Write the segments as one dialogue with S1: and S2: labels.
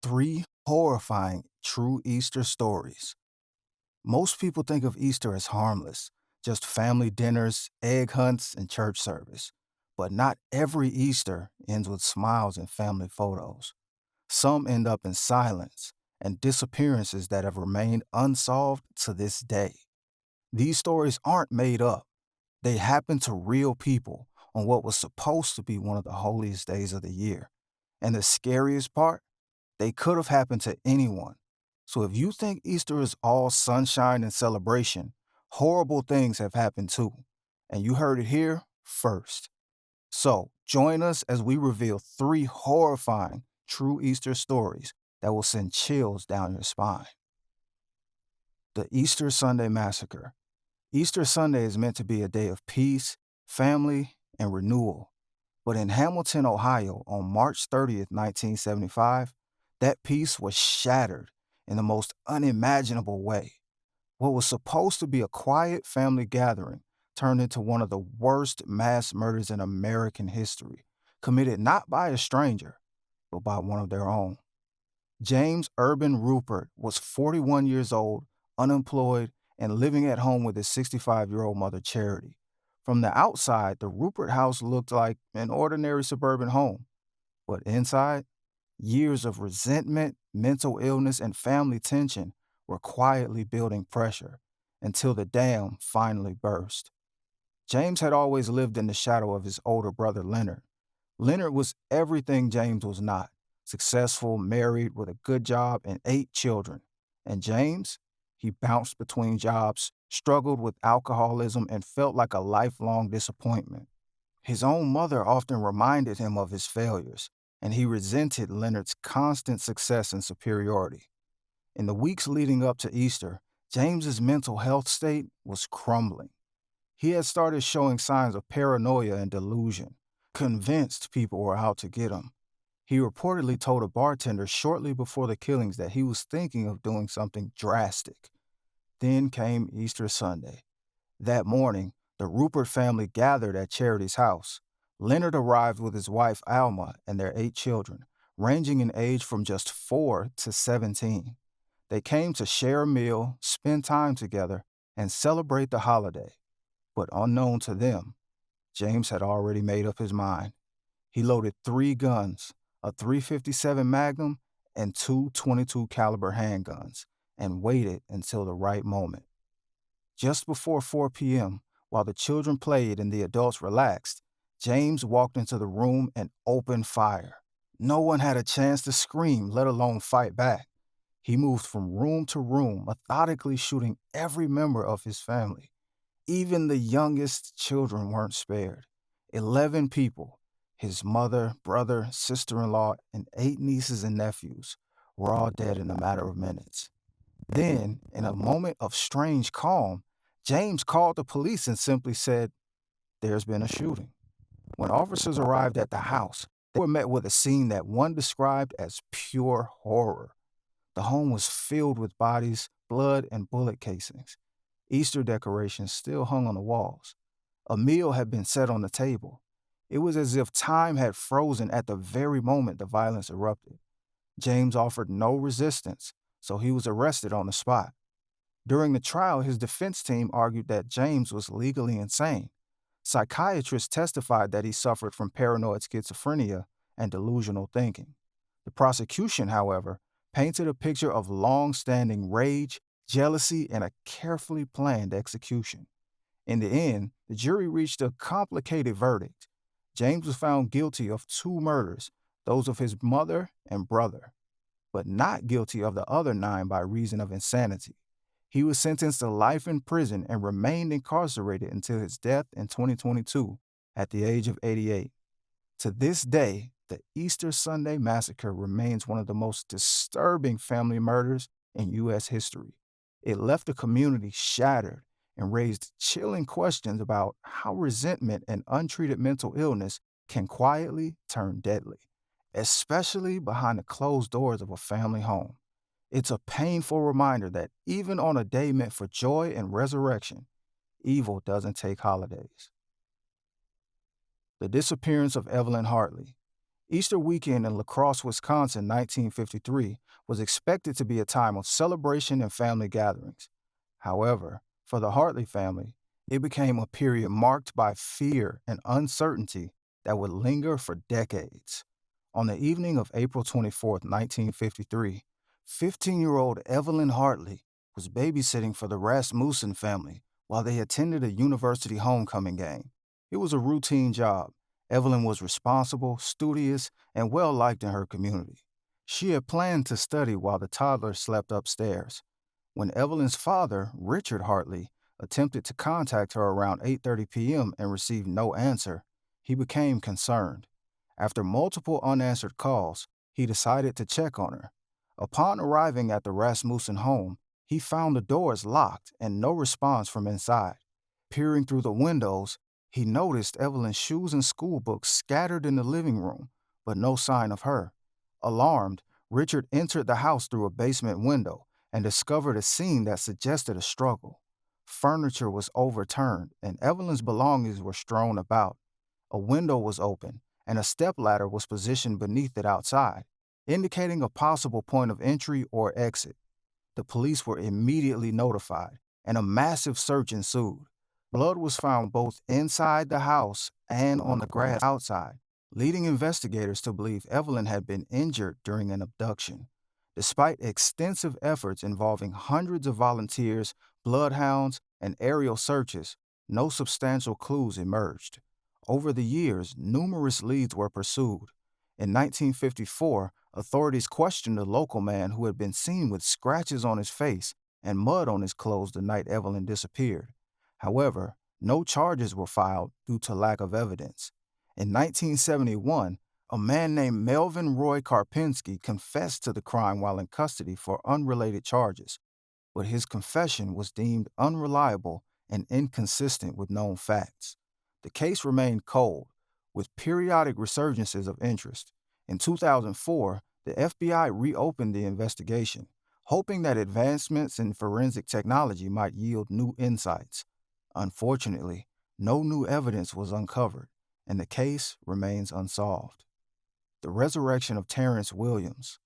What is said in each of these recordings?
S1: 3 horrifying true Easter stories. Most people think of Easter as harmless, just family dinners, egg hunts, and church service. But not every Easter ends with smiles and family photos. Some end up in silence and disappearances that have remained unsolved to this day. These stories aren't made up. They happen to real people on what was supposed to be one of the holiest days of the year. And the scariest part? They could have happened to anyone. So if you think Easter is all sunshine and celebration, horrible things have happened too. And you heard it here first. So join us as we reveal 3 horrifying true Easter stories that will send chills down your spine. The Easter Sunday Massacre. Easter Sunday is meant to be a day of peace, family, and renewal. But in Hamilton, Ohio, on March 30th, 1975, that peace was shattered in the most unimaginable way. What was supposed to be a quiet family gathering turned into one of the worst mass murders in American history, committed not by a stranger, but by one of their own. James Urban Rupert was 41 years old, unemployed, and living at home with his 65-year-old mother, Charity. From the outside, the Rupert house looked like an ordinary suburban home. But inside, years of resentment, mental illness, and family tension were quietly building pressure until the dam finally burst. James had always lived in the shadow of his older brother, Leonard. Leonard was everything James was not: successful, married, with a good job, and 8 children. And James? He bounced between jobs, struggled with alcoholism, and felt like a lifelong disappointment. His own mother often reminded him of his failures, and he resented Leonard's constant success and superiority. In the weeks leading up to Easter, James's mental health state was crumbling. He had started showing signs of paranoia and delusion, convinced people were out to get him. He reportedly told a bartender shortly before the killings that he was thinking of doing something drastic. Then came Easter Sunday. That morning, the Rupert family gathered at Charity's house. Leonard arrived with his wife Alma and their 8 children, ranging in age from just 4 to 17. They came to share a meal, spend time together, and celebrate the holiday. But unknown to them, James had already made up his mind. He loaded 3 guns, a .357 Magnum and 2 .22 caliber handguns, and waited until the right moment. Just before 4 p.m., while the children played and the adults relaxed, James walked into the room and opened fire. No one had a chance to scream, let alone fight back. He moved from room to room, methodically shooting every member of his family. Even the youngest children weren't spared. 11 people, his mother, brother, sister-in-law, and 8 nieces and nephews, were all dead in a matter of minutes. Then, in a moment of strange calm, James called the police and simply said, "There's been a shooting." When officers arrived at the house, they were met with a scene that one described as pure horror. The home was filled with bodies, blood, and bullet casings. Easter decorations still hung on the walls. A meal had been set on the table. It was as if time had frozen at the very moment the violence erupted. James offered no resistance, so he was arrested on the spot. During the trial, his defense team argued that James was legally insane. Psychiatrists testified that he suffered from paranoid schizophrenia and delusional thinking. The prosecution, however, painted a picture of long-standing rage, jealousy, and a carefully planned execution. In the end, the jury reached a complicated verdict. James was found guilty of 2 murders, those of his mother and brother, but not guilty of the other 9 by reason of insanity. He was sentenced to life in prison and remained incarcerated until his death in 2022 at the age of 88. To this day, the Easter Sunday Massacre remains one of the most disturbing family murders in U.S. history. It left the community shattered and raised chilling questions about how resentment and untreated mental illness can quietly turn deadly, especially behind the closed doors of a family home. It's a painful reminder that even on a day meant for joy and resurrection, evil doesn't take holidays. The disappearance of Evelyn Hartley. Easter weekend in La Crosse, Wisconsin, 1953, was expected to be a time of celebration and family gatherings. However, for the Hartley family, it became a period marked by fear and uncertainty that would linger for decades. On the evening of April 24th, 1953, 15-year-old Evelyn Hartley was babysitting for the Rasmussen family while they attended a university homecoming game. It was a routine job. Evelyn was responsible, studious, and well liked in her community. She had planned to study while the toddler slept upstairs. When Evelyn's father, Richard Hartley, attempted to contact her around 8:30 p.m. and received no answer, he became concerned. After multiple unanswered calls, he decided to check on her. Upon arriving at the Rasmussen home, he found the doors locked and no response from inside. Peering through the windows, he noticed Evelyn's shoes and school books scattered in the living room, but no sign of her. Alarmed, Richard entered the house through a basement window and discovered a scene that suggested a struggle. Furniture was overturned, and Evelyn's belongings were strewn about. A window was open, and a stepladder was positioned beneath it outside, indicating a possible point of entry or exit. The police were immediately notified, and a massive search ensued. Blood was found both inside the house and on the grass outside, leading investigators to believe Evelyn had been injured during an abduction. Despite extensive efforts involving hundreds of volunteers, bloodhounds, and aerial searches, no substantial clues emerged. Over the years, numerous leads were pursued. In 1954, authorities questioned a local man who had been seen with scratches on his face and mud on his clothes the night Evelyn disappeared. However, no charges were filed due to lack of evidence. In 1971, a man named Melvin Roy Karpinski confessed to the crime while in custody for unrelated charges, but his confession was deemed unreliable and inconsistent with known facts. The case remained cold, with periodic resurgences of interest. In 2004, the FBI reopened the investigation, hoping that advancements in forensic technology might yield new insights. Unfortunately, no new evidence was uncovered, and the case remains unsolved. The resurrection of Terrence Williams.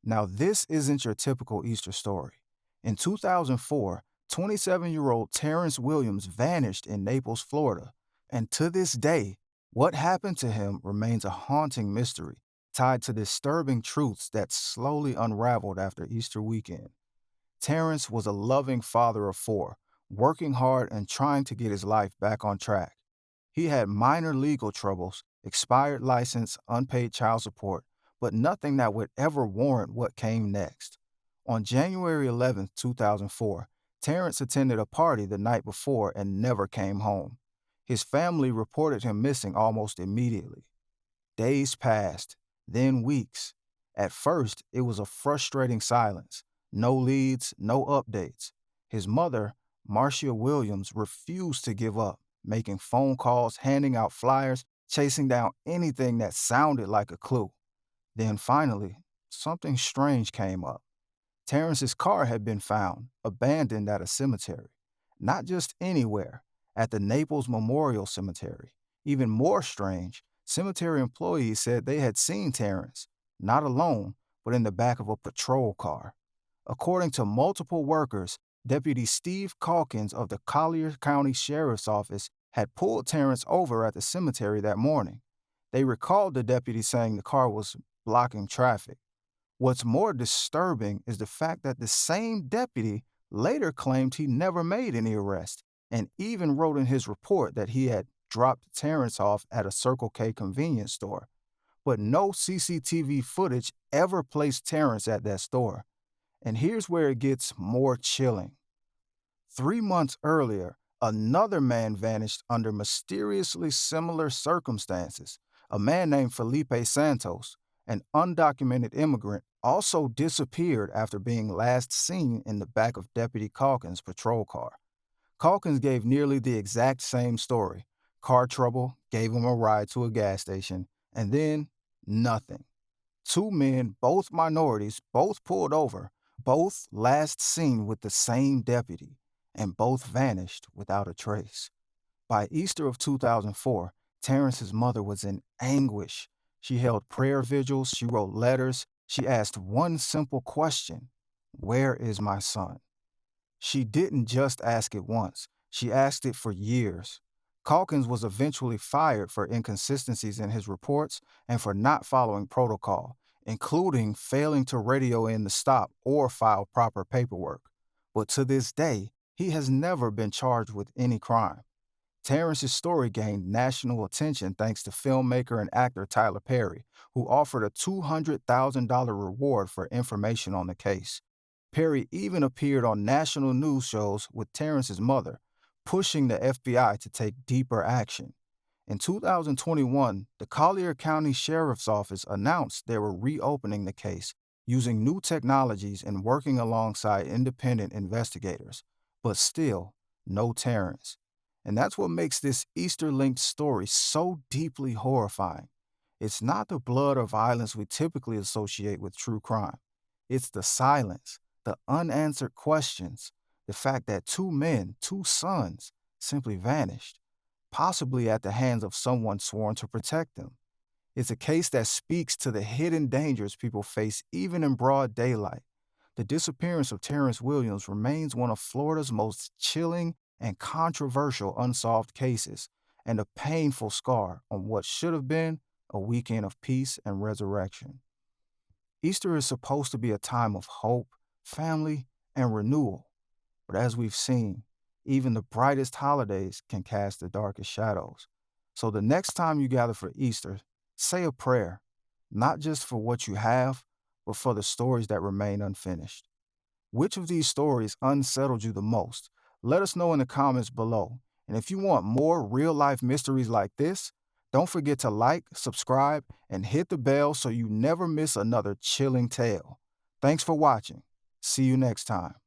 S1: Now, this isn't your typical Easter story. In 2004, 27-year-old Terrence Williams vanished in Naples, Florida, and to this day, what happened to him remains a haunting mystery tied to disturbing truths that slowly unraveled after Easter weekend. Terrence was a loving father of four, working hard and trying to get his life back on track. He had minor legal troubles, expired license, unpaid child support, but nothing that would ever warrant what came next. On January 11, 2004, Terrence attended a party the night before and never came home. His family reported him missing almost immediately. Days passed, then weeks. At first, it was a frustrating silence. No leads, no updates. His mother, Marcia Williams, refused to give up, making phone calls, handing out flyers, chasing down anything that sounded like a clue. Then finally, something strange came up. Terrence's car had been found, abandoned at a cemetery. Not just anywhere, at the Naples Memorial Cemetery. Even more strange, cemetery employees said they had seen Terrence, not alone, but in the back of a patrol car. According to multiple workers, Deputy Steve Calkins of the Collier County Sheriff's Office had pulled Terrence over at the cemetery that morning. They recalled the deputy saying the car was blocking traffic. What's more disturbing is the fact that the same deputy later claimed he never made any arrests and even wrote in his report that he had dropped Terrence off at a Circle K convenience store. But no CCTV footage ever placed Terrence at that store. And here's where it gets more chilling. 3 months earlier, another man vanished under mysteriously similar circumstances. A man named Felipe Santos, an undocumented immigrant, also disappeared after being last seen in the back of Deputy Calkins' patrol car. Calkins gave nearly the exact same story. Car trouble, gave him a ride to a gas station, and then nothing. Two men, both minorities, both pulled over, both last seen with the same deputy, and both vanished without a trace. By Easter of 2004, Terrence's mother was in anguish. She held prayer vigils, she wrote letters, she asked one simple question: where is my son? She didn't just ask it once, she asked it for years. Calkins was eventually fired for inconsistencies in his reports and for not following protocol, including failing to radio in the stop or file proper paperwork. But to this day, he has never been charged with any crime. Terrence's story gained national attention thanks to filmmaker and actor Tyler Perry, who offered a $200,000 reward for information on the case. Perry even appeared on national news shows with Terrence's mother, pushing the FBI to take deeper action. In 2021, the Collier County Sheriff's Office announced they were reopening the case using new technologies and working alongside independent investigators. But still, no Terrence. And that's what makes this Easter linked story so deeply horrifying. It's not the blood or violence we typically associate with true crime, it's the silence, the unanswered questions, the fact that two men, two sons, simply vanished, possibly at the hands of someone sworn to protect them. It's a case that speaks to the hidden dangers people face even in broad daylight. The disappearance of Terrence Williams remains one of Florida's most chilling and controversial unsolved cases, and a painful scar on what should have been a weekend of peace and resurrection. Easter is supposed to be a time of hope, family, and renewal, but as we've seen, even the brightest holidays can cast the darkest shadows. So the next time you gather for Easter, say a prayer, not just for what you have, but for the stories that remain unfinished. Which of these stories unsettled you the most? Let us know in the comments below. And if you want more real life mysteries like this, don't forget to like, subscribe, and hit the bell so you never miss another chilling tale. Thanks for watching. See you next time.